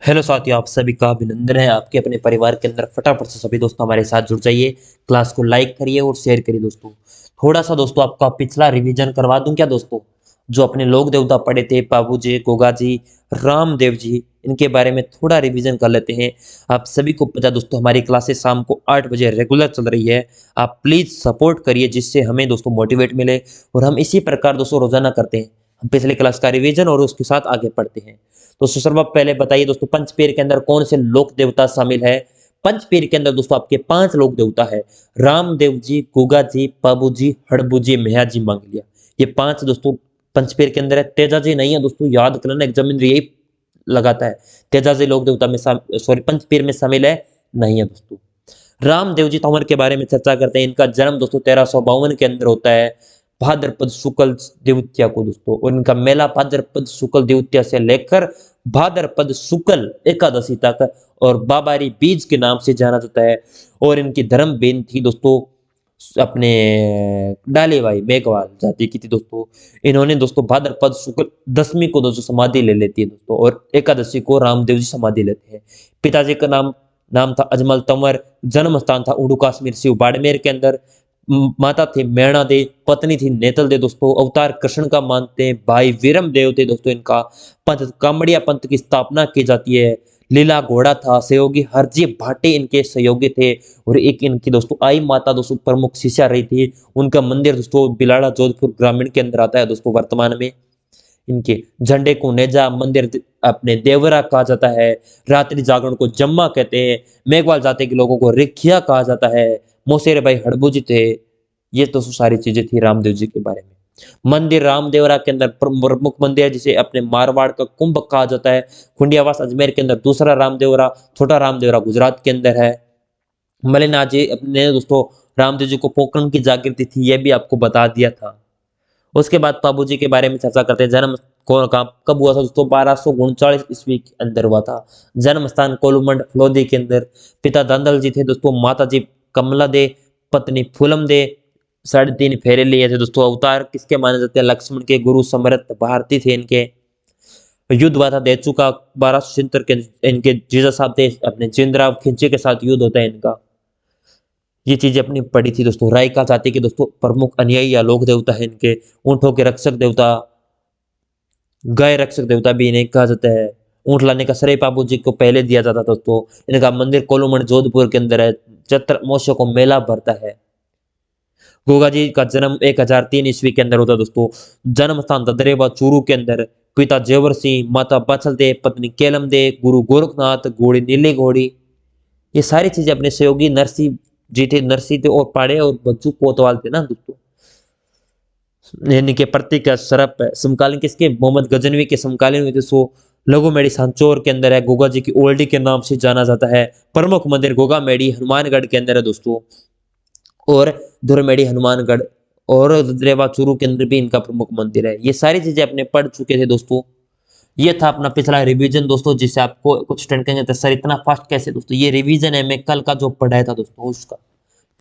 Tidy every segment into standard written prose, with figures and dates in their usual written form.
Hello साथियों, आप सभी का अभिनंदन है। आपके अपने परिवार के अंदर फटाफट से सभी दोस्तों हमारे साथ जुड़ जाइए। क्लास को लाइक करिए और शेयर करिए दोस्तों। थोड़ा सा दोस्तों आपका पिछला रिवीजन करवा दूं क्या दोस्तों? जो अपने लोक देवता पढ़े थे, बाबू जी, गोगा जी, रामदेव जी, इनके बारे में थोड़ा रिवीजन कर लेते हैं। आप सभी को पता है दोस्तों, हमारी क्लासेस शाम को 8 बजे रेगुलर चल रही है। आप प्लीज़ सपोर्ट करिए, जिससे हमें दोस्तों मोटिवेट मिले। और हम इसी प्रकार दोस्तों रोजाना करते हैं। हम पिछले क्लास का रिवीजन और उसके साथ आगे पढ़ते हैं। तो सर्वप्रथम पहले बताइए दोस्तों, पंचपेर के अंदर कौन से लोक देवता शामिल है? पंचपेर के अंदर दोस्तों आपके 5 लोक देवता है। रामदेव जी, गुगा जी, पाबू जी, हड़बू जी, मेहा जी, मंगलिया। ये 5 दोस्तों पंचपेर के अंदर है। तेजा जी नहीं है दोस्तों, याद कर लेना, एग्जामिनर यही लगाता है। तेजा जी लोक देवता में सॉरी पंचपेर में शामिल है नहीं है दोस्तों। रामदेव जी तंवर के बारे में चर्चा करते हैं। इनका जन्म दोस्तों 1352 के अंदर होता है, भाद्रपद शुक्ल द्वितीया को दोस्तों। और इनका मेला भाद्रपद शुक्ल द्वितीया से लेकर भाद्रपद शुक्ल एकादशी तक और बाबारी बीज के नाम से जाना जाता है। और इनकी धर्म बेन थी दोस्तों अपने डालीबाई मेघवाल जाति की थी दोस्तों। इन्होंने दोस्तों भाद्रपद शुक्ल दसवीं को दोस्तों समाधि ले लेती है दोस्तों, और एकादशी को रामदेव जी समाधि लेते हैं। पिताजी का नाम नाम था अजमल तंवर। जन्म स्थान था उड़ू कश्मीर शिव बाड़मेर के अंदर। माता थी मैणा दे, पत्नी थी नेतल दे दोस्तों। अवतार कृष्ण का मानते हैं। भाई वीरम देव थे दोस्तों। इनका पंथ कामड़िया पंथ की स्थापना की जाती है। लीला घोड़ा था। सहयोगी हरजी भाटे इनके सहयोगी थे। और एक इनकी दोस्तों आई माता दोस्तों प्रमुख शिष्या रही थी। उनका मंदिर दोस्तों बिलाड़ा जोधपुर ग्रामीण के अंदर आता है दोस्तों वर्तमान में। इनके झंडे को नेजा मंदिर अपने देवरा कहा जाता है। रात्रि जागरण को जम्मा कहते हैं। मेघवाल जाति के लोगों को रिखिया कहा जाता है। मोसेरे भाई हड़बूजी थे। ये तो सारी चीजें थी रामदेव जी के बारे में। मंदिर रामदेवरा के अंदर प्रमुख मंदिर है, जिसे अपने मारवाड़ का कुंभ कहा जाता है। खुंडियावास अजमेर के अंदर दूसरा रामदेवरा, छोटा रामदेवरा गुजरात के अंदर है। मलिनाथ जी अपने दोस्तों रामदेव जी को पोकरण की जागृति थी, यह भी आपको बता दिया था। उसके बाद बाबू जी के बारे में चर्चा करते हैं। जन्म कौन कब हुआ था दोस्तों? 1239 ईस्वी के अंदर हुआ था। जन्म स्थान कोलुमंड फलोदी के अंदर। पिता दंदल जी थे दोस्तों। माता जी कमला दे, पत्नी फूलम दे। 3.5 फेरे लिए थे दोस्तों। अवतार किसके माने जाते हैं? लक्ष्मण के। गुरु समर्थ भारती थे इनके। युद्ध हुआ था देचू का 1270 के। इनके जीजा साहब थे अपने जिंदराव खिंचे के साथ युद्ध होता है इनका। ये चीजें अपनी पड़ी थी दोस्तों। रायका जाति के दोस्तों प्रमुख अनुयायी या लोक देवता है इनके। ऊंटों के रक्षक देवता, गाय रक्षक देवता भी इन्हें कहा जाता है। ऊंट लाने का श्रेय बाबू जी को पहले दिया जाता था दोस्तों। इनका मंदिर कोलुमंड जोधपुर के अंदर है। चैत्र महोत्सव को मेला भरता है। गोगा जी का जन्म 1003 ईस्वी के अंदर होता है दोस्तों। जन्म स्थान ददरेवा चूरू के अंदर। पिता जेवर सिंह, माता बचल दे, पत्नी केलम दे, गुरु गोरखनाथ, घोड़ी नीली घोड़ी। ये सारी चीजें अपने सहयोगी नरसिंह जी थे। नरसिंह थे और पाड़े और बच्चू कोतवाल थे ना दोस्तों। यानी के प्रतीक का सरप है। समकालीन किसके? मोहम्मद गजनवी के समकालीन हुए थे। सो लघु मेड़ी सांचौर के अंदर है। गोगा जी की ओल्डी के नाम से जाना जाता है। प्रमुख मंदिर गोगा मेड़ी हनुमानगढ़ के अंदर है दोस्तों। और धुरमेड़ी हनुमानगढ़ और रेवा चूरू के अंदर भी इनका प्रमुख मंदिर है। ये सारी चीजें अपने पढ़ चुके थे दोस्तों। ये था अपना पिछला रिवीजन दोस्तों, जिससे आपको कुछ स्टूडेंट कहेंगे तो सर इतना फास्ट कैसे दोस्तों? ये रिवीजन है, मैं कल का जो पढ़ाया था दोस्तों उसका।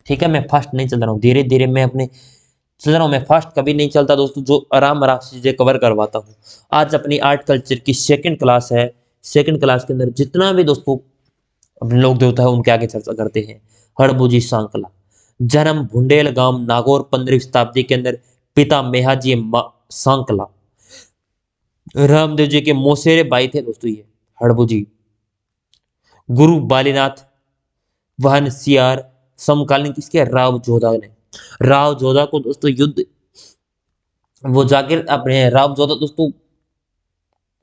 ठीक है, मैं फास्ट नहीं चल रहा हूँ, धीरे धीरे मैं अपने चल रहा हूँ। मैं फास्ट कभी नहीं चलता दोस्तों, जो आराम आराम से चीजें कवर करवाता हूँ। आज अपनी आर्ट कल्चर की सेकंड क्लास है। सेकंड क्लास के अंदर जितना भी दोस्तों अपने लोग देवता है उनके आगे चर्चा करते हैं। हड़बूजी सांकला। जन्म भुंडेल गांव नागौर 15वीं शताब्दी के अंदर। पिता मेहाजी सांकला। रामदेव जी के मौसेरे भाई थे दोस्तों ये हड़बूजी। गुरु बालीनाथ वाहन सियार। समकालीन किसके? राव जोधा ने। राव जोधा को दोस्तों युद्ध वो जाकर अपने राव जोधा दोस्तों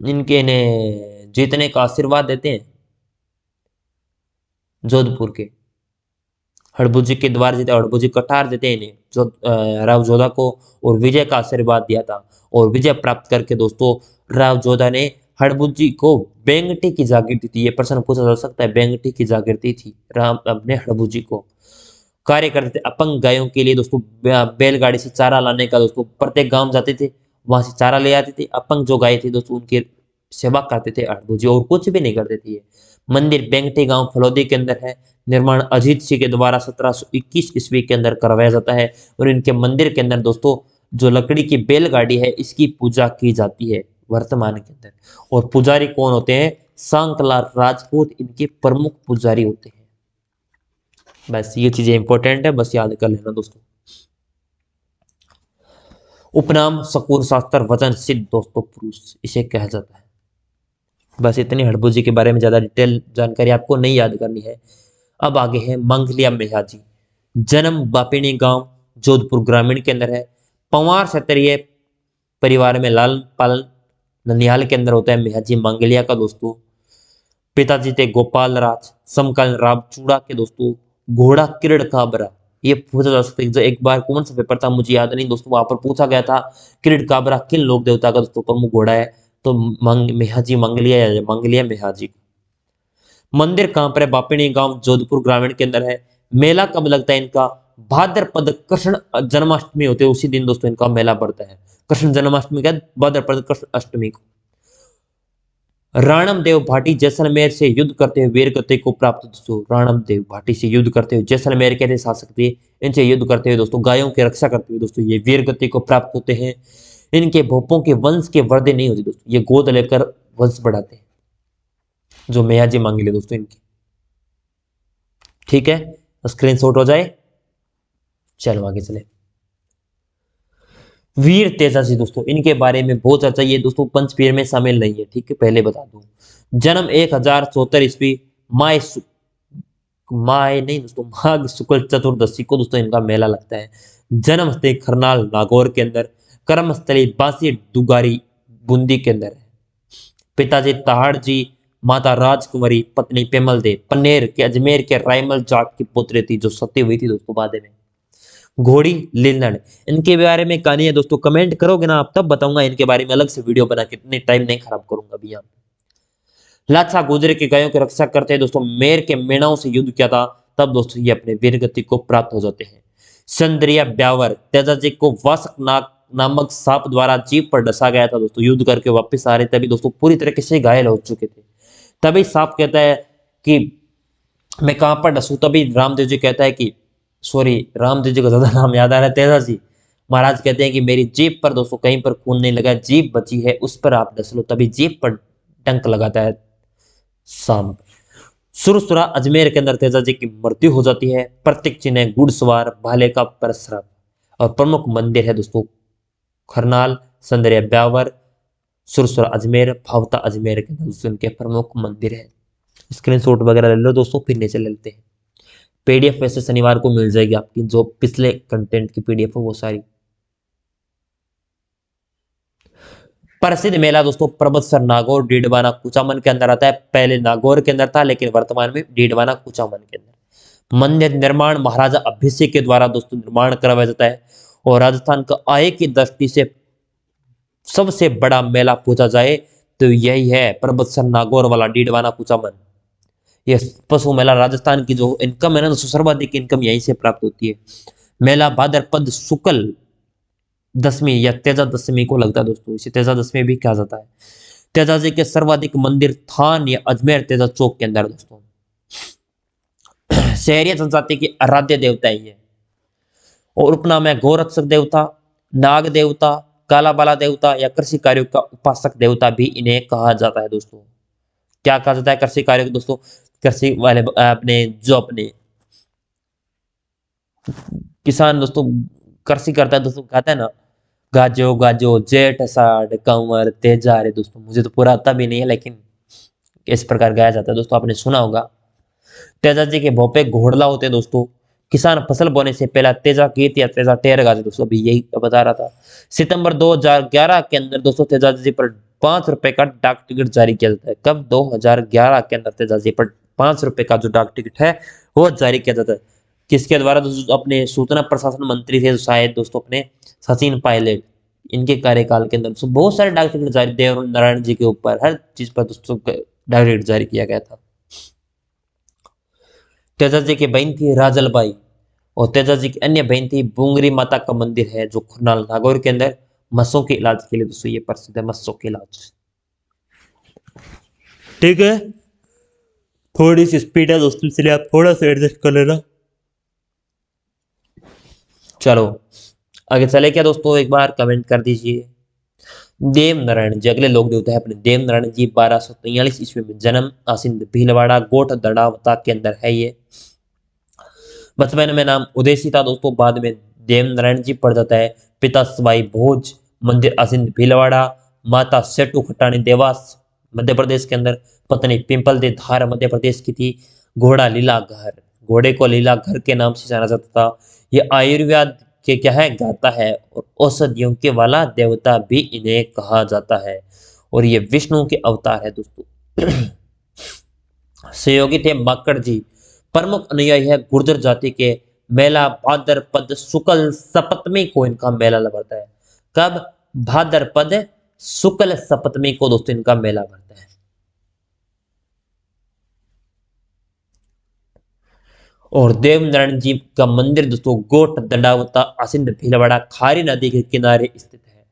इनके ने जीतने का आशीर्वाद देते हैं जोधपुर के। हड़बूजी के द्वार जीते, हड़बूजी कठार देते हैं इन्हें जो राव जोधा को, और विजय का आशीर्वाद दिया था। और विजय प्राप्त करके दोस्तों राव जोधा ने हड़बूजी को बेंगटी की जागृति थी। ये प्रश्न पूछा जा सकता है, बेंगटी की जागृति थी राम अपने हड़बूजी को। कार्य करते थे अपंग गायों के लिए दोस्तों। बैलगाड़ी से चारा लाने का दोस्तों, प्रत्येक गांव जाते थे, वहां से चारा ले आते थे। अपंग जो गाय थी दोस्तों उनकी सेवा करते थे हड़बूजी, और कुछ भी नहीं करते थे ये। मंदिर बेंगटी गांव फलोदी के अंदर है। निर्माण अजीत सिंह के द्वारा 1721 ईस्वी के अंदर करवाया जाता है। और इनके मंदिर के अंदर दोस्तों जो लकड़ी की बैलगाड़ी है इसकी पूजा की जाती है वर्तमान के अंदर। और पुजारी कौन होते हैं? सांकला राजपूत इनके प्रमुख पुजारी होते हैं। बस ये चीजें इंपॉर्टेंट है, बस याद कर लेना दोस्तों। उपनाम सकूर शास्त्र वचन सिद्ध दोस्तों पुरुष इसे कहा जाता है। बस इतनी हड़बू जी के बारे में ज्यादा डिटेल जानकारी आपको नहीं याद करनी है। अब आगे है मंगलिया मेहाजी। जन्म बापिनी गांव जोधपुर ग्रामीण के अंदर है। पंवार क्षत्रिय परिवार में लालन पालन ननिहाल के अंदर होता है मेहाजी मंगलिया का दोस्तों। पिताजी थे गोपाल राज समकालीन राम चूड़ा के दोस्तों। घोड़ा किरण काबरा, ये पूछा जा सकता है जो एक बार कौन सा पेपर था मुझे याद नहीं दोस्तों, वहां पर पूछा गया था किरण काबरा किन लोक देवता का दोस्तों प्रमुख घोड़ा है, तो मेहाजी मंगलिया या मंगलिया मेहाजी। मंदिर कहां पर है? बापिनी गांव जोधपुर ग्रामीण के अंदर है। मेला कब लगता है इनका? भाद्रपद कृष्ण जन्माष्टमी होते है उसी दिन दोस्तों इनका मेला पड़ता है। कृष्ण जन्माष्टमी का भाद्रपद कृष्ण अष्टमी को। राणम देव भाटी जैसलमेर से युद्ध करते हुए वीर गति को प्राप्त दोस्तों। राणम देव भाटी से युद्ध करते हुए, जैसलमेर के थे शासक थे, इनसे युद्ध करते हुए दोस्तों गायों की रक्षा करते हुए दोस्तों ये वीर गति को प्राप्त होते हैं। इनके भोपों के वंश के वृद्धि नहीं होती दोस्तों, ये गोद लेकर वंश बढ़ाते हैं जो मेयाजी मांगी दोस्तों इनकी। ठीक है, स्क्रीनशॉट हो जाए। चलो आगे चले। वीर तेजाजी दोस्तों इनके बारे में बहुत चर्चा, ये दोस्तों पंचपीर में शामिल नहीं है, ठीक है पहले बता दूं। जन्म 1074 ईस्वी माय नहीं दोस्तों माघ शुक्ल चतुर्दशी को दोस्तों इनका मेला लगता है। जन्म स्थली खरनाल नागौर के अंदर। कर्मस्थली बासी दुगारी बूंदी के अंदर है। पिताजी ताहाड़ जी, माता राजकुमारी, पत्नी पेमल देव पन्नेर के अजमेर के रायमल जाट की पुत्री थी जो सती हुई थी दोस्तों बाद में। घोड़ी लीलड़, इनके बारे में कहानी है दोस्तों, कमेंट करोगे ना आप तब बताऊंगा इनके बारे में अलग से वीडियो बना के, इतने टाइम नहीं खराब करूंगा अभी यहाँ। लाछा गुजरे के गायों की रक्षा करते हैं दोस्तों, मेर के मेणाओं से युद्ध किया था, तब दोस्तों ये अपने वीरगति को प्राप्त हो जाते हैं। चंद्रिया ब्यावर, तेजाजी को वासक नाग नामक सांप द्वारा जीभ पर डसा गया था दोस्तों, युद्ध करके वापस आ रहे तभी दोस्तों पूरी तरीके से घायल हो चुके थे। तभी सांप कहता है कि मैं कहां पर डसूं, तभी रामदेव जी कहता है कि सॉरी रामदेव जी को ज्यादा नाम याद आ रहा है, तेजाजी महाराज कहते हैं कि मेरी जीभ पर दोस्तों कहीं पर खून नहीं लगा, जीभ बची है उस पर आप डस लो, तभी जीभ पर डंक लगाता है सांप। सुरसुरा अजमेर के अंदर तेजाजी की मृत्यु हो जाती है। प्रतीक चिन्ह है घुड़सवार भाले का परसराव, और प्रमुख मंदिर है दोस्तों खरनाल, संदरिया ब्यावर, सुरसुरा अजमेर, भावता अजमेर के दोस्तों इनके प्रमुख मंदिर है। स्क्रीनशॉट वगैरह ले लो दोस्तों, फिर नीचे ले लेते हैं। पीडीएफ वैसे शनिवार को मिल जाएगी आपकी, जो पिछले कंटेंट की पीडीएफ है वो सारी। प्रसिद्ध मेला दोस्तों परबतसर नागौर डीडवाना कुचामन के अंदर आता है, पहले नागौर के अंदर था लेकिन वर्तमान में डीडवाना कुचामन के अंदर। मंदिर निर्माण महाराजा अभिषेक के द्वारा दोस्तों निर्माण करवाया जाता है, और राजस्थान का आय की दृष्टि से सबसे बड़ा मेला पूछा जाए तो यही है परबतसर नागौर वाला डीडवाना कुचामन। यह पशु मेला राजस्थान की जो इनकम है ना दोस्तों, सर्वाधिक इनकम यहीं से प्राप्त होती है। मेला भाद्रपद शुक्ल दशमी या तेजा दशमी को लगता है दोस्तों, इसे तेजा दशमी भी कहा जाता है। तेजा जी के सर्वाधिक मंदिर थान या अजमेर तेजा चौक के अंदर दोस्तों। शहरिया जनजाति की आराध्य देवता ही है, और उपनाम है गोरक्षक देवता, नाग देवता, काला बाला देवता या कृषि कार्यों का उपासक देवता भी इन्हें कहा जाता है दोस्तों। क्या कहा जाता है कृषि कार्यों को दोस्तों? कृषि वाले अपने जो अपने किसान दोस्तों कृषि करता है दोस्तों, कहता है ना गाजो गाजो जेठ साढ़ कंवर तेजा रे दोस्तों, मुझे तो पूरा आता भी नहीं है लेकिन इस प्रकार गाया जाता है दोस्तों, आपने सुना होगा। तेजा जी के भोपे घोड़ला होते हैं दोस्तों। किसान फसल बोने से पहला तेजा गीत या तेजा टेर गाते दोस्तों, अभी यही बता रहा था। सितंबर 2011 के अंदर दोस्तों तेजा जी पर 5 रुपए का डाक टिकट जारी किया जाता है। कब? 2011 के अंदर तेजा जी पर 5 रुपए का जो डाक टिकट है वो जारी किया जाता है। किसके द्वारा? दोस्तों अपने सूचना प्रशासन मंत्री थे शायद दोस्तों अपने सचिन पायलट, इनके कार्यकाल के अंदर बहुत सारे डाक टिकट जारी, देव नारायण जी के ऊपर हर चीज पर दोस्तों डाक टिकट जारी किया गया था। तेजा जी की बहन थी राजलबाई, और तेजा जी की अन्य बहन थी बुंगरी माता का मंदिर है जो खुरनाल नागौर के अंदर मस्सों के इलाज के लिए दोस्तों ये प्रसिद्ध है, मस्सों के इलाज। ठीक है, थोड़ी सी स्पीड है दोस्तों इसलिए आप थोड़ा सा एडजस्ट कर लेना। चलो आगे चले क्या दोस्तों, एक बार कमेंट कर दीजिए। देव नारायण जी अगले लोक देवता है अपने देव नारायण जी 1243 ईस्वी में जन्म आसिन भीलवाड़ा गोठ दड़ावता के अंदर है ये। बचपन में नाम उदयसी था दोस्तों, बाद में देव नारायण जी पड़ जाता है। पिता सवाई भोज, मंदिर आसिन भीलवाड़ा, माता सेटू खटानी देवास मध्य प्रदेश के अंदर, पत्नी पिंपल दे धार मध्य प्रदेश की थी। घोड़ा लीला घर, घोड़े को लीला घर के नाम से जाना जाता था। ये आयुर्वेद के क्या है गाता है और औषधियों के वाला देवता भी इन्हें कहा जाता है और ये विष्णु के अवतार है दोस्तों। सहयोगी थे माकड़ जी। प्रमुख अनुयायी है गुर्जर जाति के। मेला भाद्रपद शुक्ल सप्तमी को इनका मेला लगता है। कब? भाद्रपद शुक्ल सप्तमी को दोस्तों इनका मेला भरता है। और देव नारायण जी का मंदिर दोस्तों गोट दंडावता आसिंद भीलवाड़ा खारी नदी के किनारे स्थित है।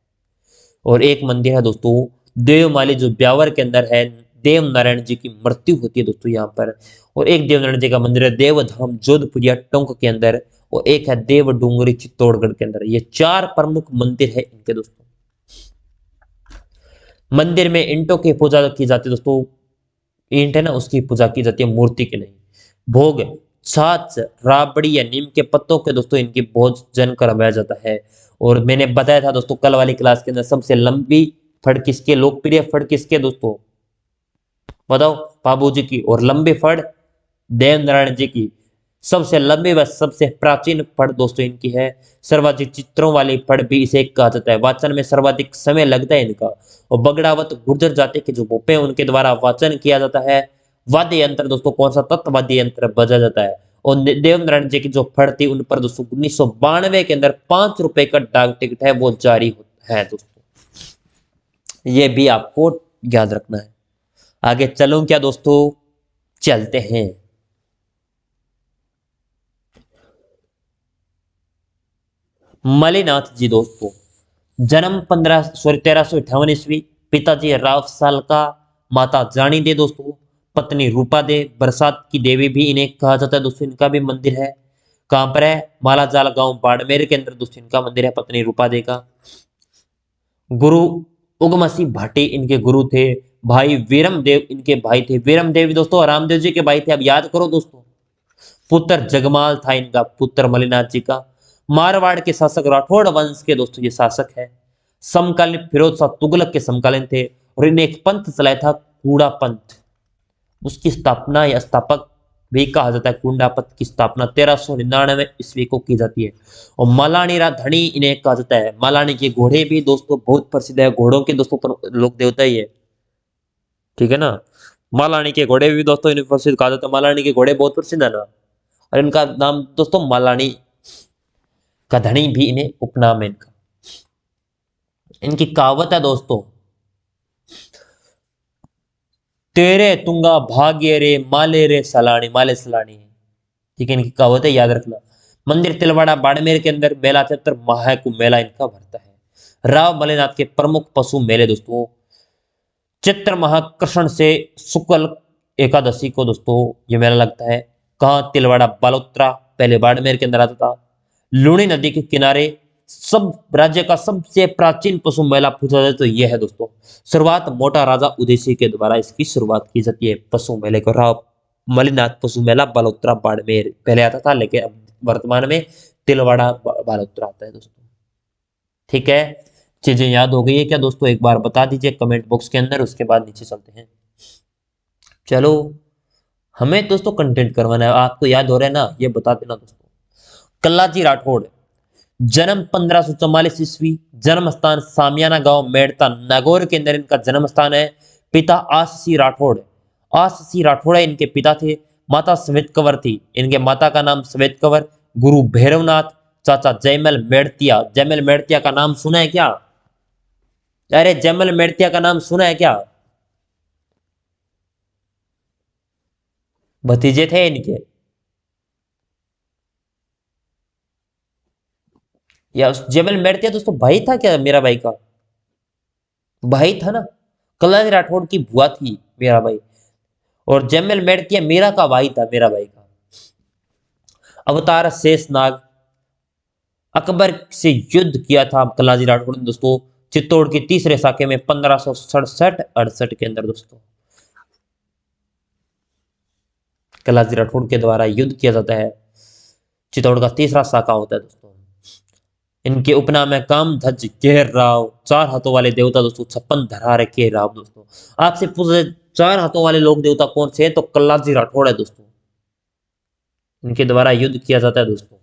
और एक मंदिर है दोस्तों देवमाली जो ब्यावर के अंदर है। देव नारायण जी की मृत्यु होती है दोस्तों यहाँ पर। और एक देव नारायण जी का मंदिर है देवधाम जोधपुरिया टोंक के अंदर। और एक है देव डूंगरी चित्तौड़गढ़ के अंदर। ये 4 प्रमुख मंदिर है इनके दोस्तों। मंदिर में ईंटों की पूजा की जाती है दोस्तों। ईंट है ना उसकी पूजा की जाती है, मूर्ति की नहीं। भोग छाछ राबड़ी या नीम के पत्तों के दोस्तों इनकी भोजन करवाया जाता है। और मैंने बताया था दोस्तों कल वाली क्लास के अंदर सबसे लंबी फड़ किसके, लोकप्रिय फड़ किसके दोस्तों बताओ? बाबू जी की। और लंबी फड़ देव नारायण जी की। सबसे लंबी व सबसे प्राचीन फड़ दोस्तों इनकी है। सर्वाधिक चित्रों वाली फड़ भी इसे कहा जाता है। वाचन में सर्वाधिक समय लगता है इनका। और बगड़ावत गुर्जर जाति के जो भोपे हैं उनके द्वारा वाचन किया जाता है। वाद्य यंत्र दोस्तों कौन सा? तत्वाद्य यंत्र बजा जाता है। और देव नारायण जी की जो फड़ थी उन पर दोस्तों 1992 के अंदर 5 रुपए का डाक टिकट है वो जारी है दोस्तों। ये भी आपको याद रखना है। आगे चलूं क्या दोस्तों? चलते हैं। मलिनाथ जी दोस्तों जन्म 1358 ईस्वी। पिताजी राव साल का, माता जानी दे दोस्तों, पत्नी रूपा दे। बरसात की देवी भी इन्हें कहा जाता है दोस्तों। इनका भी मंदिर है। कहां पर है? मालाजाल गांव बाड़मेर के अंदर दोस्तों इनका मंदिर है पत्नी रूपा दे का। गुरु उगमसी भाटी इनके गुरु थे। भाई वीरम देव इनके भाई थे। वीरम देव दोस्तों रामदेव जी के भाई थे। अब याद करो दोस्तों। पुत्र जगमाल था इनका, पुत्र मलिनाथ जी का। मारवाड़ के शासक राठौड़ वंश के दोस्तों ये शासक है। समकालीन फिरोज शाह तुगलक के समकालीन थे। और इन्हें एक पंथ चलाया था कूड़ा पंथ। उसकी स्थापना या स्थापक भी कहा जाता है। कूड़ा पंथ की स्थापना 1399 ईस्वी को की जाती है। और मालानी धनी इन्हें कहा जाता है। मालानी के घोड़े भी दोस्तों बहुत प्रसिद्ध है। घोड़ों के दोस्तों पर लोक देवता ही है, ठीक है ना। मालानी के घोड़े भी दोस्तों इन्हें प्रसिद्ध कहा जाता है। मालानी के घोड़े बहुत प्रसिद्ध है ना। और इनका नाम दोस्तों मालानी का धनी भी इन्हें उपनाम है इनका। इनकी कहावत है दोस्तों, तेरे तुंगा भाग्य रे माले रे सलानी, माले सलानी है, ठीक है। इनकी कहावत है, याद रखना। मंदिर तिलवाड़ा बाड़मेर के अंदर मेला चैत्र महाकुंभ मेला इनका भरता है। राव मलेनाथ के प्रमुख पशु मेले दोस्तों चित्र महाकृष्ण से शुक्ल एकादशी को दोस्तों ये मेला लगता है। कहाँ? तिलवाड़ा बालोत्रा, पहले बाड़मेर के अंदर आता था। लूणी नदी के किनारे। सब राज्य का सबसे प्राचीन पशु मेला पूछा जाए तो यह है दोस्तों। शुरुआत मोटा राजा उदयसिंह के द्वारा इसकी शुरुआत की जाती है पशु मेले को। राव मलिनाथ पशु मेला बालोत्रा बाड़मेर पहले आता था, लेकिन अब वर्तमान में तिलवाड़ा बालोत्रा आता है दोस्तों, ठीक है। चीजें याद हो गई है क्या दोस्तों? एक बार बता दीजिए कमेंट बॉक्स के अंदर, उसके बाद नीचे चलते हैं। चलो, हमें दोस्तों कंटेंट करवाना है, आपको याद हो रहा है ना, ये बता देना दोस्तों। कल्लाजी राठौड़ जन्म 1544 ईस्वी। जन्म स्थान सामियाना गांव मेड़ता नागौर के अंदर इनका जन्म स्थान है। पिता आशीष राठौड़, आशीष राठौड़ इनके पिता थे। माता श्वेत कंवर थी, इनके माता का नाम श्वेत कंवर। गुरु भैरवनाथ। चाचा जयमल मेड़तिया। जयमल मेड़तिया का नाम सुना है क्या? अरे जयमल मेड़तिया का नाम सुना है क्या? भतीजे थे इनके, या जयमल मेड़तिया दोस्तों भाई था क्या मेरा भाई का? भाई था ना। कल्याण राठौड़ की बुआ थी मेरा भाई। और जयमल मेड़तिया मेरा का भाई था, मेरा भाई का। अवतार शेषनाग, अकबर से युद्ध किया था कलाजी राठौड़ ने दोस्तों। चित्तौड़ की तीसरे शाखे में 1567-68 के अंदर दोस्तों कलाजी राठौड़ के द्वारा युद्ध किया जाता है। चित्तौड़ का तीसरा शाखा होता है दोस्तों। इनके उपनाम है कामध्वज घेर राव, चार हाथों वाले देवता दोस्तों, 56 धरारे के राव दोस्तों। आपसे पूछे चार हाथों वाले लोक देवता कौन से हैं, तो कलाजी राठौड़ है दोस्तों। इनके द्वारा युद्ध किया जाता है दोस्तों।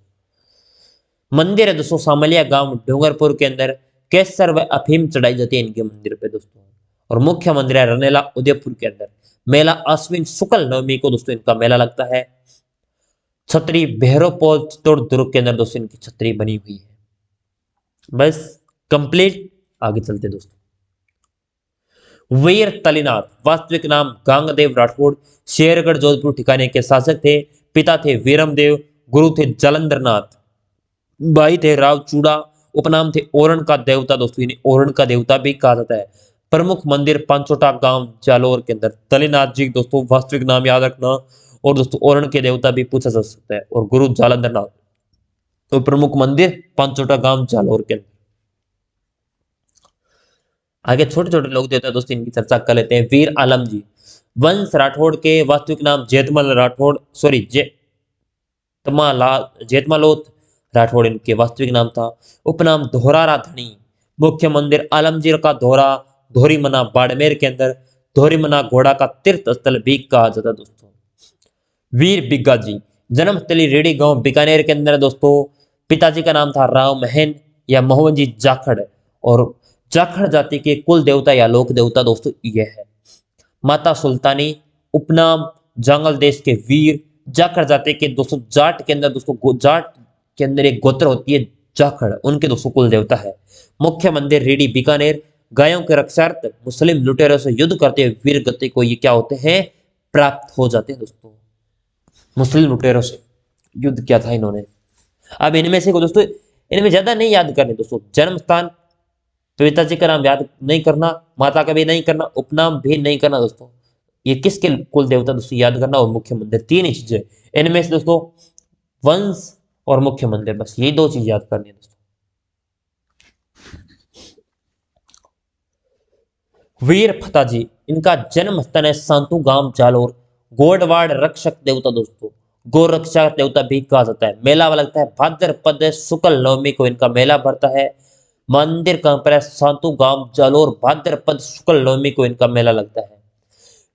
मंदिर है दोस्तों सामलिया गांव डूंगरपुर के अंदर, केसर व अफीम चढ़ाई जाती है इनके मंदिर पे दोस्तों। और मुख्य मंदिर है रनेला उदयपुर के अंदर। मेला अश्विन शुक्ल नवमी को दोस्तों इनका मेला लगता है। छतरी भैरवपोल चित्तौड़ दुर्ग के अंदर दोस्तों इनकी छतरी बनी हुई है। बस कंप्लीट। आगे चलते दोस्तों। वीर तलिनाथ, वास्तविक नाम गांगदेव राठौड़, शेरगढ़ जोधपुर ठिकाने के शासक थे। पिता थे वीरमदेव, गुरु थे जालंधर नाथ, भाई थे राव चूड़ा, उपनाम थे ओरण का देवता दोस्तों, इन्हें ओरण का देवता भी कहा जाता है। प्रमुख मंदिर पांचोटा गांव जालोर के अंदर। तलिनाथ जी दोस्तों वास्तविक नाम याद रखना। और दोस्तों ओरण के देवता भी पूछा जा सकता है। और गुरु जालंधर नाथ। तो प्रमुख मंदिर पांचोटा गांव जालोर के अंदर। आगे छोटे छोटे लोग देवता दोस्तों इनकी चर्चा कर लेते हैं। वीर आलम जी, वंश राठौड़ के वास्तविक नाम जेतमल राठौड़, सॉरी जेतमालोत राठौड़ इनके वास्तविक नाम था। उपनाम धोरारा धनी। मुख्य मंदिर आलमगीर का धोरा, धोरीमना बाड़मेर के अंदर। धोरीमना घोड़ा का तीर्थ स्थल भी कहा जाता है दोस्तों। वीर बिग्गा जी, जन्मस्थली रेडी गांव बीकानेर के अंदर दोस्तों। पिताजी का नाम था राव महन या मोहन जी जाखड़। और जाखड़ जाति के कुल देवता या लोक देवता दोस्तों यह है। माता सुल्तानी, उपनाम जंगल देश के वीर। जाखड़ जाति के दोस्तों जाट के अंदर दोस्तों जाट के अंदर एक गोत्र होती है जाखड़, उनके दोस्तों कुल देवता है। मुख्य मंदिर रेडी बीकानेर। गायों के रक्षार्थ मुस्लिम लुटेरों से युद्ध करते हुए वीर गति को ये क्या होते हैं, प्राप्त हो जाते हैं दोस्तों। मुस्लिम लुटेरों से युद्ध किया था इन्होंने। अब इनमें से को दोस्तों इनमें ज्यादा नहीं याद करने दोस्तों। जन्म स्थान, पिताजी का नाम याद नहीं करना, माता का भी नहीं करना, उपनाम भी नहीं करना दोस्तों। ये किसके कुल देवता दोस्तों याद करना, और मुख्य मंदिर, तीन ही चीजें इनमें से दोस्तों। वंश और मुख्य मंदिर, बस यही दो चीज याद करनी है दोस्तों। वीर फताजी, इनका जन्म स्थल है सांतु गांव जालोर। गोडवाड़ रक्षक देवता दोस्तों, गो रक्षक देवता भी कहा जाता है। मेला लगता है भाद्रपद शुक्ल नवमी को इनका मेला भरता है। मंदिर कहां पर है, सांतु गांव जालोर। भाद्रपद शुक्ल नवमी को इनका मेला लगता है।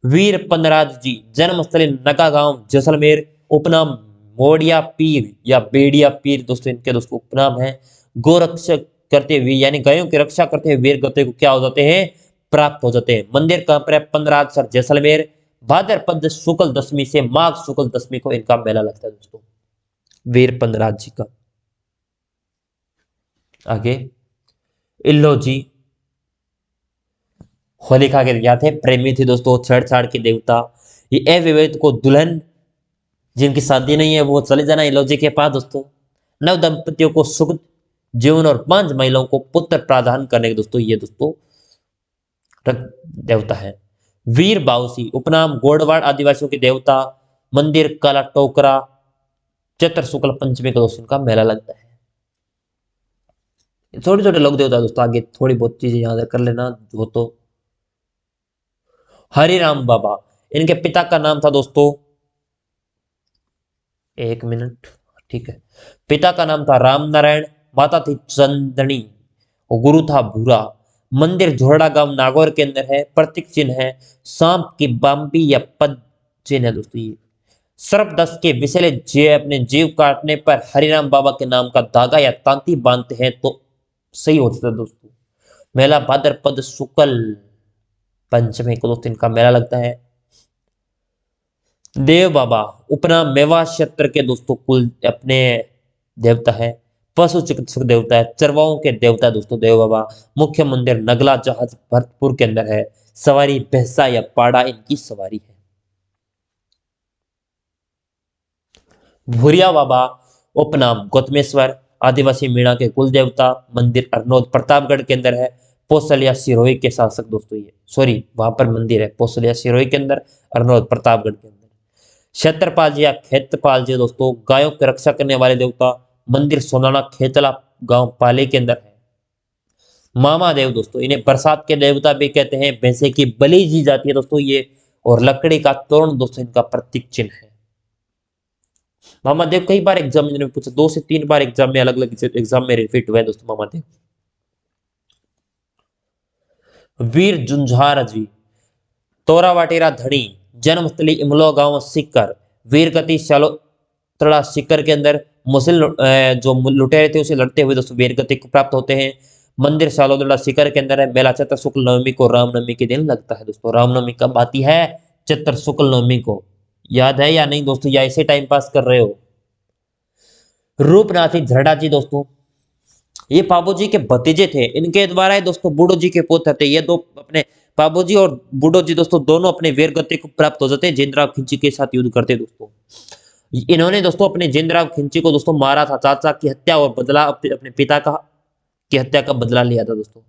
वीर पनराज जी, जन्मस्थली नगा गांव जैसलमेर। उपनाम मोड़िया पीर या बेड़िया पीर दोस्तों इनके दोस्तों उपनाम है। गोरक्षक करते हुए यानी गायों की रक्षा करते हुए वीर गति को क्या हो जाते हैं, प्राप्त हो जाते हैं। मंदिर कहां पर है, पनराज सर जैसलमेर। भाद्रपद शुक्ल दशमी से माघ शुक्ल दशमी को इनका मेला लगता है दोस्तों, वीर पनराज जी का। आगे इल्लो जी, होलिका के क्या थे, प्रेमी थे दोस्तों, छेड़छाड़ के देवता। ये अविवाहित को दुल्हन, जिनकी शादी नहीं है वो चले जाना इलोजी के पास दोस्तों। नव दंपतियों को सुख जीवन और 5 महिलाओं को पुत्र प्रदान करने के दोस्तों ये दोस्तों देवता है। वीर बाउसी, उपनाम गोडवाड़ आदिवासियों के देवता। मंदिर काला टोकरा। चैत्र शुक्ल पंचमी का दोस्तों इनका मेला लगता है। छोटे छोटे लोग देवता दोस्तों, आगे थोड़ी बहुत चीजें याद कर लेना जो तो। हरिराम बाबा, इनके पिता का नाम था दोस्तों, एक मिनट, ठीक है। पिता का नाम था राम नारायण, माता थी चंदनी और गुरु था भूरा। मंदिर झोरड़ा गांव नागौर के अंदर है। प्रतीक चिन्ह है सांप की बाम्बी या पद चिन्ह है दोस्तों। ये सर्पदंश के विषैले अपने जीव काटने पर हरिराम बाबा के नाम का धागा या तांती बांधते हैं तो सही होता है दोस्तों। मेला भाद्रपद शुक्ल पंचमी को दोस्तों इनका मेला लगता है। देव बाबा, उपनाम मेवा क्षेत्र के दोस्तों कुल अपने देवता है। पशु चिकित्सक देवता है, चरवाओं के देवता है दोस्तों देव बाबा। मुख्य मंदिर नगला जहाज भरतपुर के अंदर है। सवारी भैंसा या पाड़ा इनकी सवारी है। भूरिया बाबा, उपनाम गौतमेश्वर, आदिवासी मीणा के कुल देवता। मंदिर अरनोद प्रतापगढ़ के अंदर है। पोसलिया सिरोही के शासक दोस्तों ये, सॉरी वहां पर मंदिर है पोसलिया सिरोही के अंदर, अरनोद प्रतापगढ़ के अंदर। क्षेत्रपाल जी या खेतपाल जी दोस्तों, गायों की रक्षा करने वाले देवता। मंदिर सोनाना खेतला गांव पाले के अंदर है। मामा देव दोस्तों, इन्हें बरसात के देवता भी कहते हैं। भैंसे की बलि दी जाती है दोस्तों ये, और लकड़ी का तोरण दोस्तों इनका प्रतीक चिन्ह है। मामा देव कई बार एग्जाम में इन्होंने पूछा, 2 से 3 बार एग्जाम में, अलग अलग एग्जाम में रिपीट हुआ है दोस्तों मामा देव। वीर जुंझार जी, तोरावाटेरा धणी, जन्मस्थली इमलो गांव सीकर, वीरगति शालोत्रा सीकर के अंदर मुस्लिम जो लुटेरे थे उसे लड़ते हुए दोस्तों वीरगति को प्राप्त होते हैं। मंदिर शालोदड़ा सीकर के अंदर है। मेला चैत्र शुक्ल नवमी को रामनवमी के दिन लगता है दोस्तों। रामनवमी कब आती है? चैत्र शुक्ल नवमी को। याद है या नहीं दोस्तों, या ऐसे टाइम पास कर रहे हो? रूपनाथी झरडा जी दोस्तों, ये पाबू जी के भतीजे थे। इनके द्वारा ही दोस्तों बूढ़ो जी के पुत्र थे। ये दो अपने पाबू जी और बूढ़ो जी दोस्तों दोनों अपने वीर गति को प्राप्त हो जाते, जिंदराव खिंची के साथ युद्ध करते दोस्तों। इन्होंने दोस्तों अपने जिंदराव खिंची को दोस्तों मारा था, चाचा की हत्या और बदला अपने पिता का की हत्या का बदला लिया था दोस्तों।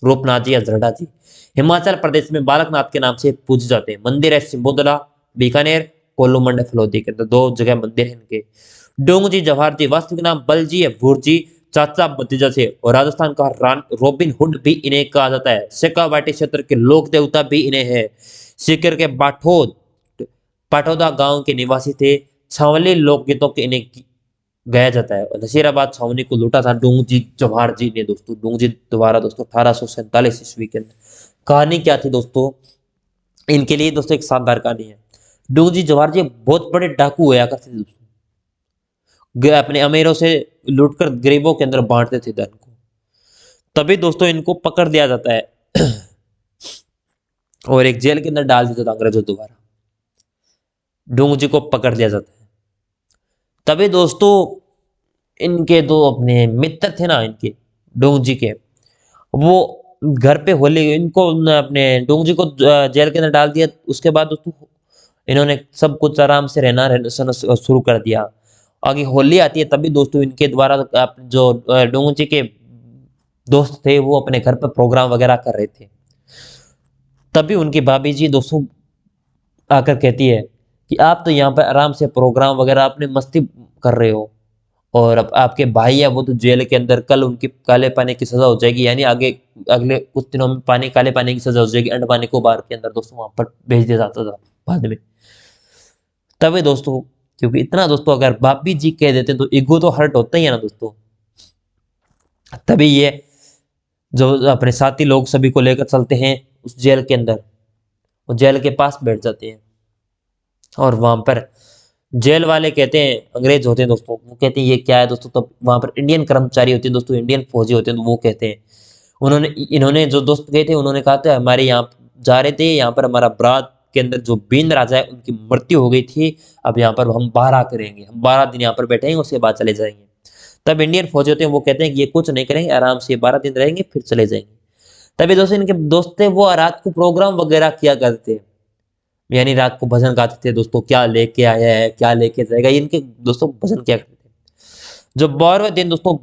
रूपनाथ जी या झरडा जी हिमाचल प्रदेश में बालकनाथ के नाम से पूजे जाते हैं। मंदिर है सिंबोदला, बीकानेर, कोल्लू मंडल फलोदी के अंदर 2 जगह मंदिर है इनके। डोंग जी जवाहर जी, वास्तविक नाम बल जी है, भूर जी, चाचा भतीजा से। और राजस्थान का रॉबिन हुड भी इन्हें कहा जाता है। शेखावाटी क्षेत्र के लोक देवता भी इन्हें है। सीकर के पाठोदा गांव के निवासी थे। छावली लोकगीतों के इन्हें गाया जाता है। नसीराबाद छावनी को लूटा था डूंग जी जवाहर जी ने दोस्तों। डूंग जी द्वारा दोस्तों 1847 ईस्वी के अंदर। कहानी क्या थी दोस्तों इनके लिए दोस्तों? एक शानदार कहानी है। डूंग जी जवाहर जी बहुत बड़े डाकू हुआ करते थे दोस्तों। अपने अमीरों से लूटकर गरीबों के अंदर बांटते थे धन को। तभी दोस्तों इनको पकड़ लिया जाता है और एक जेल के अंदर डाल दिया जाता अंग्रेजों द्वारा। डूंग जी को पकड़ लिया जाता है। तभी दोस्तों इनके दो अपने मित्र थे ना इनके, डूंग जी के, वो घर पे होली, इनको अपने डूंग जी को जेल के अंदर डाल दिया। उसके बाद दोस्तों इन्होंने सब कुछ आराम से रहना शुरू कर दिया। आगे होली आती है, तभी दोस्तों इनके द्वारा जो डूंग जी के दोस्त थे वो अपने घर पर प्रोग्राम वगैरह कर रहे थे। तभी उनकी भाभी जी दोस्तों आकर कहती है कि आप तो यहाँ पर आराम से प्रोग्राम वगैरह अपने मस्ती कर रहे हो, और अब आपके भाई है वो तो जेल के अंदर, कल उनकी काले पानी की सजा हो जाएगी, यानी आगे अगले कुछ दिनों में काले पानी की सजा हो जाएगी। अंड पानी को बार के अंदर दोस्तों वहां पर भेज दिया जाता था बाद में। तभी दोस्तों क्योंकि इतना दोस्तों अगर भाभी जी कह देते तो ईगो तो हर्ट होता ही है ना दोस्तों। तभी ये जो अपने साथी लोग सभी को लेकर चलते हैं उस जेल के अंदर, वो जेल के पास बैठ जाते हैं। और वहां पर जेल वाले कहते हैं, अंग्रेज होते हैं दोस्तों, वो कहते हैं ये क्या है दोस्तों। तब वहां पर इंडियन कर्मचारी होते हैं दोस्तों, इंडियन फौजी होते हैं, तो वो कहते हैं, उन्होंने इन्होंने जो दोस्त गए थे उन्होंने कहा था हमारे यहाँ जा रहे थे, यहाँ पर हमारा बरात के अंदर जो बीन राजा है उनकी मृत्यु हो गई थी। अब यहाँ पर हम 12 करेंगे, हम 12 दिन यहाँ पर बैठेंगे, उसके बाद चले जाएंगे। तब इंडियन फौजी होते हैं वो कहते हैं कि ये कुछ नहीं करेंगे, आराम से 12 दिन रहेंगे फिर चले जाएंगे। तभी दोस्तों इनके दोस्त थे वो रात को प्रोग्राम वगैरह किया करते थे, यानी रात को भजन गाते थे दोस्तों, क्या लेके आया है क्या लेके जाएगा, इनके दोस्तों भजन किया करते थे। जब 12वें दिन दोस्तों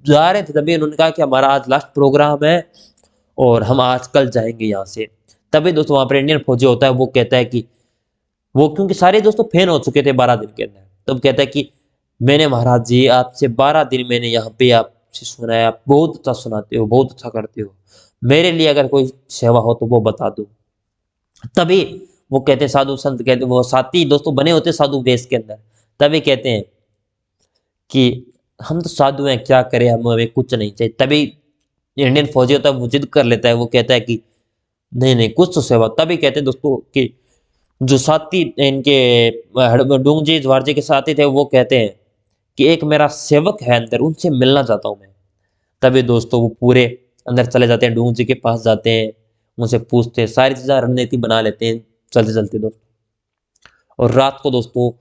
जा रहे थे तभी उन्होंने कहा कि हमारा आज लास्ट प्रोग्राम है और हम आज कल जाएंगे यहाँ से। तभी दोस्तों वहां पर इंडियन फौजी होता है, वो कहता है कि वो क्योंकि सारे दोस्तों फैन हो चुके थे 12 दिन के अंदर, तब कहता है कि मैंने महाराज जी आपसे 12 दिन मैंने यहाँ पे आपसे सुना है, आप बहुत अच्छा सुनाते हो, बहुत अच्छा करते हो, मेरे लिए अगर कोई सेवा हो तो वो बता दो। तभी वो कहते हैं, साधु संत कहते हैं, वो साथी दोस्तों बने होते साधु वेश के अंदर, तभी कहते हैं कि हम तो साधु हैं क्या करें, हम हमें कुछ नहीं चाहिए। तभी इंडियन फौजी होता है वो जिद कर लेता है, वो कहता है कि नहीं नहीं कुछ तो सेवा। तभी कहते हैं दोस्तों कि जो साथी इनके डूंग जी जवाहर जी के साथी थे वो कहते हैं कि एक मेरा सेवक है अंदर, उनसे मिलना चाहता हूं मैं। तभी दोस्तों वो पूरे अंदर चले जाते हैं, डूंग जी के पास जाते हैं, उनसे पूछते हैं, सारी चीजें रणनीति बना लेते हैं चलते चलते दोस्तों। और रात को दोस्तों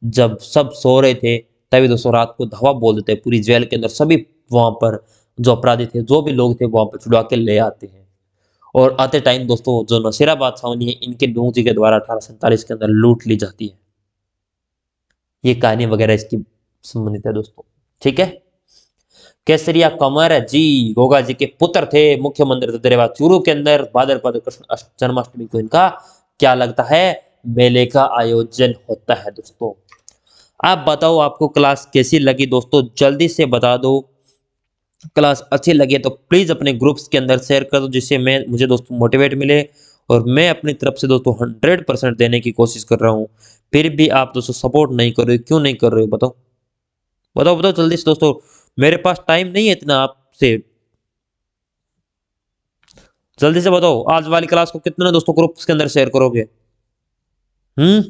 जब सब सो रहे थे तभी दोस्तों रात को धावा बोल देते हैं पूरी जेल के अंदर। सभी वहां पर जो अपराधी थे जो भी लोग थे वहां पर छुड़वा के ले आते हैं। और आते टाइम दोस्तों जो नसीराबाद छावनी है इनके डूंग जी के द्वारा 1847 के अंदर लूट ली जाती है। ये कहानी वगैरह इसकी संबंधित है दोस्तों, ठीक है। केसरिया कंवर जी गोगा जी के पुत्र थे, मुख्य मंदिर दरेवा चूरू के अंदर भाद्रपद कृष्ण जन्माष्टमी को इनका क्या लगता है, मेले का आयोजन होता है दोस्तों। आप बताओ आपको क्लास कैसी लगी दोस्तों, जल्दी से बता दो। क्लास अच्छी लगे तो प्लीज़ अपने ग्रुप्स के अंदर शेयर कर दो, जिससे मैं मुझे दोस्तों मोटिवेट मिले और मैं अपनी तरफ से दोस्तों 100% देने की कोशिश कर रहा हूँ। फिर भी आप दोस्तों सपोर्ट नहीं कर रहे हो, क्यों नहीं कर रहे हो बताओ? बताओ बताओ जल्दी से दोस्तों, मेरे पास टाइम नहीं है इतना आपसे। जल्दी से बताओ, आज वाली क्लास को कितने दोस्तों ग्रुप्स के अंदर शेयर करोगे? हम्म,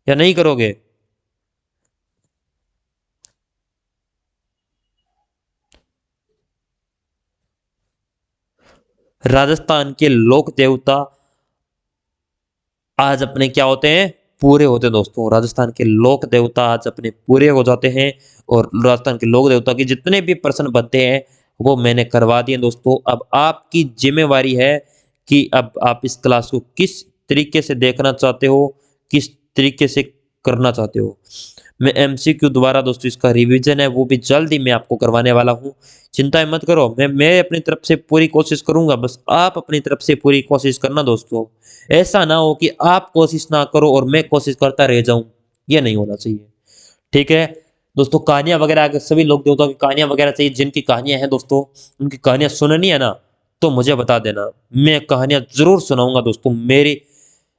या नहीं करोगे? राजस्थान के लोक देवता आज अपने क्या होते हैं, पूरे होते हैं दोस्तों। राजस्थान के लोक देवता आज अपने पूरे हो जाते हैं, और राजस्थान के लोक देवता के जितने भी प्रश्न बनते हैं वो मैंने करवा दिए दोस्तों। अब आपकी जिम्मेवारी है कि अब आप इस क्लास को किस तरीके से देखना चाहते हो, किस तरीके से करना चाहते हो। मैं एमसीक्यू द्वारा दोस्तों इसका रिवीजन है वो भी जल्द ही मैं आपको करवाने वाला हूँ। चिंता मत करो, मैं अपनी तरफ से पूरी कोशिश करूंगा, बस आप अपनी तरफ से पूरी कोशिश करना दोस्तों। ऐसा ना हो कि आप कोशिश ना करो और मैं कोशिश करता रह जाऊं, ये नहीं होना चाहिए। ठीक है दोस्तों, कहानियां वगैरह अगर सभी लोग देवताओं की कहानियां वगैरह चाहिए, जिनकी कहानियां हैं दोस्तों, उनकी कहानियां सुननी है ना, तो मुझे बता देना, मैं कहानियां जरूर सुनाऊंगा दोस्तों। मेरी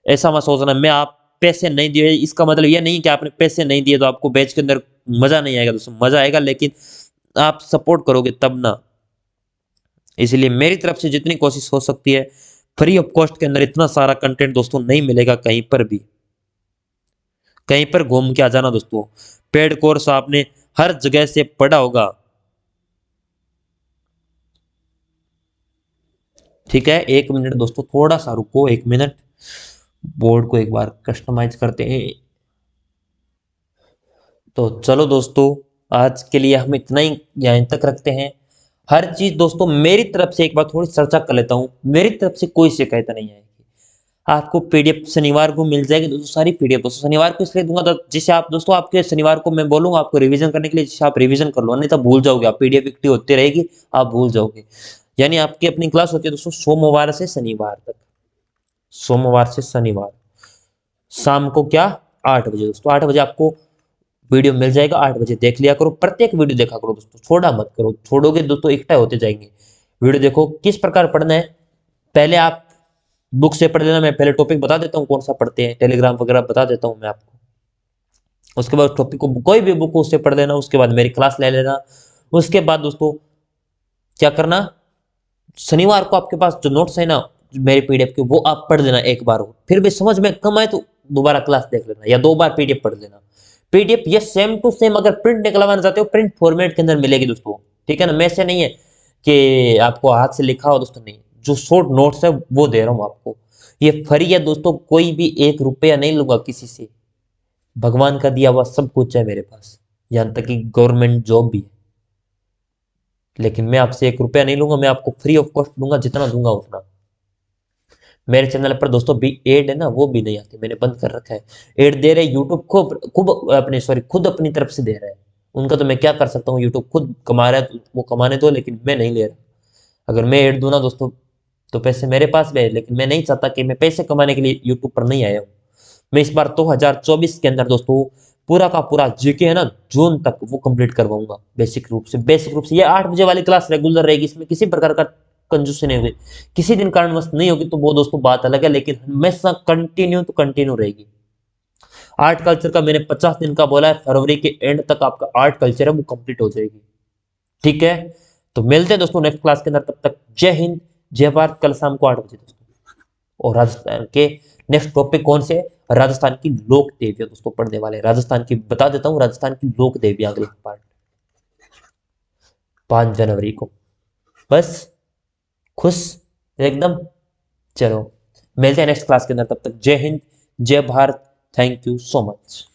ऐसा मत सोचना मैं आप पैसे नहीं दिए, इसका मतलब ये नहीं कि आपने पैसे नहीं दिए तो आपको बैच के अंदर मजा नहीं आएगा दोस्तों, मजा आएगा, लेकिन आप सपोर्ट करोगे तब ना। इसलिए मेरी तरफ से जितनी कोशिश हो सकती है, फ्री ऑफ कॉस्ट के अंदर इतना सारा कंटेंट दोस्तों नहीं मिलेगा कहीं पर भी। कहीं पर घूम के आ जाना दोस्तों, पेड कोर्स आपने हर जगह से पढ़ा होगा। ठीक है, 1 मिनट दोस्तों, थोड़ा सा रुको, 1 मिनट। बोर्ड को एक बार कस्टमाइज करते हैं। तो चलो दोस्तों, आज के लिए हम इतना ही यहीं तक रखते हैं। हर चीज दोस्तों मेरी तरफ से एक बार थोड़ी चर्चा कर लेता हूँ, मेरी तरफ से कोई शिकायत नहीं आएगी। आपको पीडीएफ शनिवार को मिल जाएगी दोस्तों, सारी पीडीएफ दोस्तों शनिवार को इसलिए दूंगा जिससे आप दोस्तों, आपके शनिवार को मैं बोलूंगा आपको रिवीजन करने के लिए, जिससे आप रिवीजन कर लो, नहीं तो भूल जाओगे आप, पीडीएफ इकट्ठी होती रहेगी, आप भूल जाओगे। यानी आपकी अपनी क्लास होती है दोस्तों सोमवार से शनिवार तक, सोमवार से शनिवार शाम को क्या, 8 बजे दोस्तों, 8 बजे आपको वीडियो मिल जाएगा। 8 बजे देख लिया करो, प्रत्येक वीडियो देखा करो दोस्तों, छोड़ा मत करो, छोड़ोगे दोस्तों इकट्ठा होते जाएंगे। वीडियो देखो, किस प्रकार पढ़ना है, पहले आप बुक से पढ़ लेना, मैं पहले टॉपिक बता देता हूँ कौन सा पढ़ते हैं, टेलीग्राम वगैरह बता देता हूँ मैं आपको। उसके बाद टॉपिक को कोई भी बुक उससे पढ़ लेना, उसके बाद मेरी क्लास ले लेना। उसके बाद दोस्तों क्या करना, शनिवार को आपके पास जो नोट्स है ना मेरे पीडीएफ के, वो आप पढ़ लेना एक बार, फिर भी समझ में कम आए तो दोबारा क्लास देख लेना, या 2 बार पीडीएफ पढ़ लेना। पीडीएफ ये सेम टू सेम अगर प्रिंट निकलवाना चाहते हो, प्रिंट फॉर्मेट के अंदर मिलेगी दोस्तों। ठीक है ना, मैं से नहीं है कि आपको हाथ से लिखा हो दोस्तों, नहीं, जो शॉर्ट नोट्स है वो दे रहा हूँ आपको। ये फ्री है दोस्तों, कोई भी 1 रुपया नहीं लूंगा किसी से, भगवान का दिया हुआ सब कुछ है मेरे पास, यहाँ तक कि गवर्नमेंट जॉब भी है। लेकिन मैं आपसे 1 रुपया नहीं लूंगा, मैं आपको फ्री ऑफ कॉस्ट दूंगा, जितना दूंगा उतना। मेरे चैनल पर दोस्तों भी एड है ना, वो भी नहीं आती, मैंने बंद कर रखा है। एड दे रहे यूट्यूब को खूब अपने, सॉरी, खुद अपनी तरफ से दे रहा है। उनका तो मैं क्या कर सकता हूँ, यूट्यूब खुद कमा रहा है तो वो कमाने दो, लेकिन मैं नहीं ले रहा। अगर मैं एड दूं ना दोस्तों, तो पैसे मेरे पास भी है, लेकिन मैं नहीं चाहता कि मैं पैसे कमाने के लिए यूट्यूब पर नहीं आया हूँ। मैं इस बार 2024 के अंदर दोस्तों पूरा का पूरा जीके है ना, जून तक वो कंप्लीट करवाऊंगा। बेसिक रूप से, बेसिक रूप से ये 8 बजे वाली क्लास रेगुलर रहेगी, इसमें किसी प्रकार का कंजूसी नहीं होगी। किसी दिन कारणवश नहीं होगी तो वो दोस्तों बात अलग है, लेकिन हमेशा कंटिन्यू तो कंटिन्यू रहेगी। आर्ट कल्चर का मैंने 50 दिन का बोला है, फरवरी के एंड तक आपका आर्ट कल्चर है वो कंप्लीट हो जाएगी। ठीक है, तो मिलते हैं दोस्तों नेक्स्ट क्लास के अंदर, तब तक जय हिंद, जय भारत। कल शाम को 8 बजे दोस्तों, और राजस्थान के नेक्स्ट टॉपिक कौन से, राजस्थान की लोक देवियां दोस्तों पढ़ने वाले हैं। राजस्थान की बता देता हूँ, राजस्थान की लोक देवियां अगले पार्ट 5 जनवरी को। बस खुश एकदम। चलो मिलते हैं नेक्स्ट क्लास के अंदर, तब तक जय हिंद, जय Bharat. Thank you so much.